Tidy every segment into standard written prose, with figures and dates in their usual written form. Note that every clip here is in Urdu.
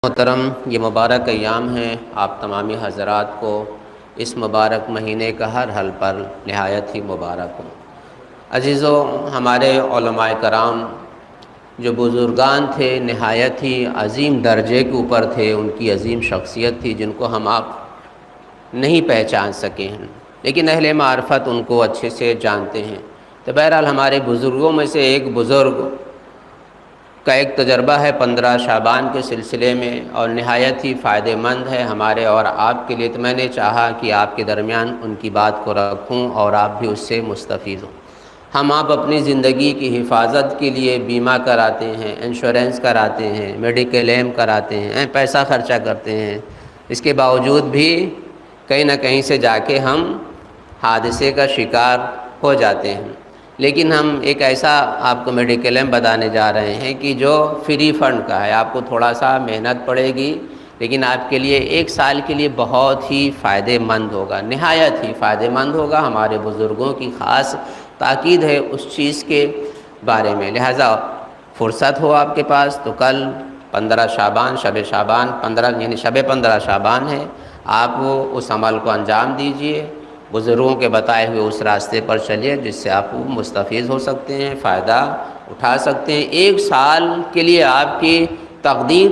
محترم، یہ مبارک ایام ہیں، آپ تمامی حضرات کو اس مبارک مہینے کا ہر حل پر نہایت ہی مبارک ہو۔ عزیزو، ہمارے علماء کرام جو بزرگان تھے نہایت ہی عظیم درجے کے اوپر تھے، ان کی عظیم شخصیت تھی جن کو ہم آپ نہیں پہچان سکے ہیں، لیکن اہل معرفت ان کو اچھے سے جانتے ہیں۔ تو بہرحال ہمارے بزرگوں میں سے ایک بزرگ کا ایک تجربہ ہے 15 شعبان کے سلسلے میں، اور نہایت ہی فائدہ مند ہے ہمارے اور آپ کے لیے۔ تو میں نے چاہا کہ آپ کے درمیان ان کی بات کو رکھوں اور آپ بھی اس سے مستفید ہوں۔ ہم آپ اپنی زندگی کی حفاظت کے لیے بیمہ کراتے ہیں، انشورنس کراتے ہیں، میڈیکل ایم کراتے ہیں، پیسہ خرچہ کرتے ہیں، اس کے باوجود بھی کہیں نہ کہیں سے جا کے ہم حادثے کا شکار ہو جاتے ہیں۔ لیکن ہم ایک ایسا آپ کو میڈیکل ایم بتانے جا رہے ہیں کہ جو فری فنڈ کا ہے، آپ کو تھوڑا سا محنت پڑے گی لیکن آپ کے لیے 1 سال کے لیے بہت ہی فائدہ مند ہوگا، نہایت ہی فائدہ مند ہوگا۔ ہمارے بزرگوں کی خاص تاکید ہے اس چیز کے بارے میں، لہٰذا فرصت ہو آپ کے پاس تو کل 15 شعبان، شب شعبان 15 یعنی شب 15 شعبان ہے، آپ اس عمل کو انجام دیجئے، بزرگوں کے بتائے ہوئے اس راستے پر چلیے جس سے آپ مستفید ہو سکتے ہیں، فائدہ اٹھا سکتے ہیں۔ 1 سال کے لیے آپ کی تقدیر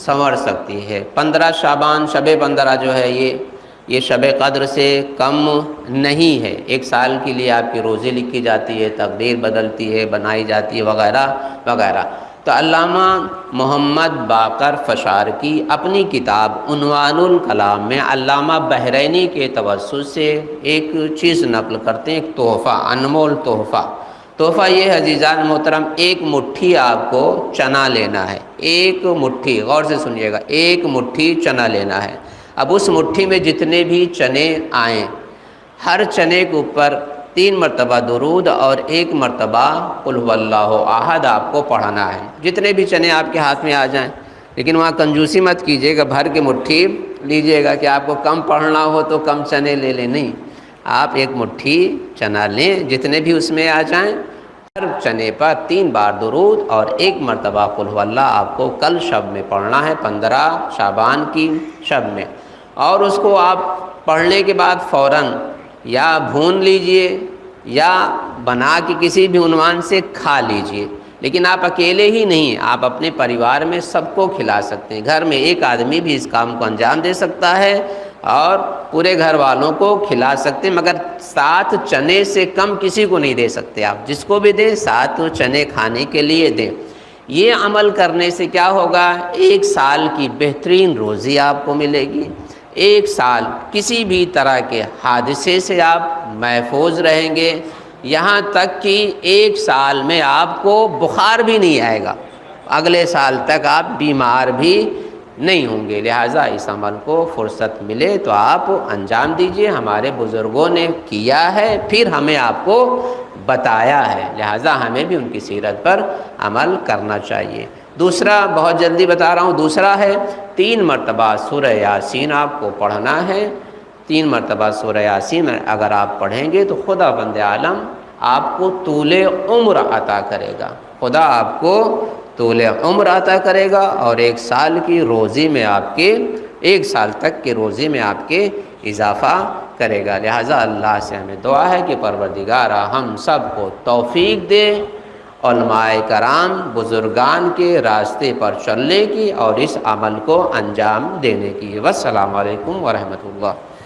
سنور سکتی ہے۔ 15 شعبان شب 15 جو ہے یہ شب قدر سے کم نہیں ہے۔ 1 سال کے لیے آپ کی روزی لکھی جاتی ہے، تقدیر بدلتی ہے، بنائی جاتی ہے، وغیرہ وغیرہ۔ تو علامہ محمد باقر فشار کی اپنی کتاب عنوان الکلام میں علامہ بحرینی کے توسط سے ایک چیز نقل کرتے ہیں، ایک تحفہ، انمول تحفہ۔ تحفہ یہ ہے عزیزان محترم، 1 مٹھی آپ کو چنا لینا ہے، 1 مٹھی، غور سے سنیے گا، 1 مٹھی چنا لینا ہے۔ اب اس مٹھی میں جتنے بھی چنے آئیں، ہر چنے کے اوپر 3 مرتبہ درود اور 1 مرتبہ قل هو اللہ احد آپ کو پڑھنا ہے۔ جتنے بھی چنے آپ کے ہاتھ میں آ جائیں، لیکن وہاں کنجوسی مت کیجیے گا، بھر کے مٹھی لیجیے گا کہ آپ کو کم پڑھنا ہو تو کم چنے لے لیں، نہیں، آپ 1 مٹھی چنا لیں، جتنے بھی اس میں آ جائیں، ہر چنے پر 3 بار درود اور 1 مرتبہ قل هو اللہ آپ کو کل شب میں پڑھنا ہے، 15 شعبان کی شب میں۔ اور اس کو آپ پڑھنے کے بعد فوراً یا بھون لیجئے یا بنا کے کسی بھی عنوان سے کھا لیجئے، لیکن آپ اکیلے ہی نہیں، آپ اپنے پریوار میں سب کو کھلا سکتے ہیں۔ گھر میں 1 آدمی بھی اس کام کو انجام دے سکتا ہے اور پورے گھر والوں کو کھلا سکتے ہیں، مگر 7 چنے سے کم کسی کو نہیں دے سکتے۔ آپ جس کو بھی دیں 7 چنے کھانے کے لیے دیں۔ یہ عمل کرنے سے کیا ہوگا؟ 1 سال کی بہترین روزی آپ کو ملے گی، 1 سال کسی بھی طرح کے حادثے سے آپ محفوظ رہیں گے، یہاں تک کہ 1 سال میں آپ کو بخار بھی نہیں آئے گا، اگلے سال تک آپ بیمار بھی نہیں ہوں گے۔ لہٰذا اس عمل کو فرصت ملے تو آپ انجام دیجئے، ہمارے بزرگوں نے کیا ہے پھر ہمیں آپ کو بتایا ہے، لہٰذا ہمیں بھی ان کی سیرت پر عمل کرنا چاہیے۔ دوسرا بہت جلدی بتا رہا ہوں، دوسرا ہے 3 مرتبہ سورہ یاسین آپ کو پڑھنا ہے۔ 3 مرتبہ سورہ یاسین اگر آپ پڑھیں گے تو خدا بند عالم آپ کو طول عمر عطا کرے گا، خدا آپ کو طول عمر عطا کرے گا، اور 1 سال کی روزی میں آپ کے 1 سال تک کی روزی میں آپ کے اضافہ کرے گا۔ لہٰذا اللہ سے ہمیں دعا ہے کہ پروردگارا ہم سب کو توفیق دے علماء کرام بزرگان کے راستے پر چلنے کی اور اس عمل کو انجام دینے کی۔ والسلام علیکم ورحمۃ اللہ۔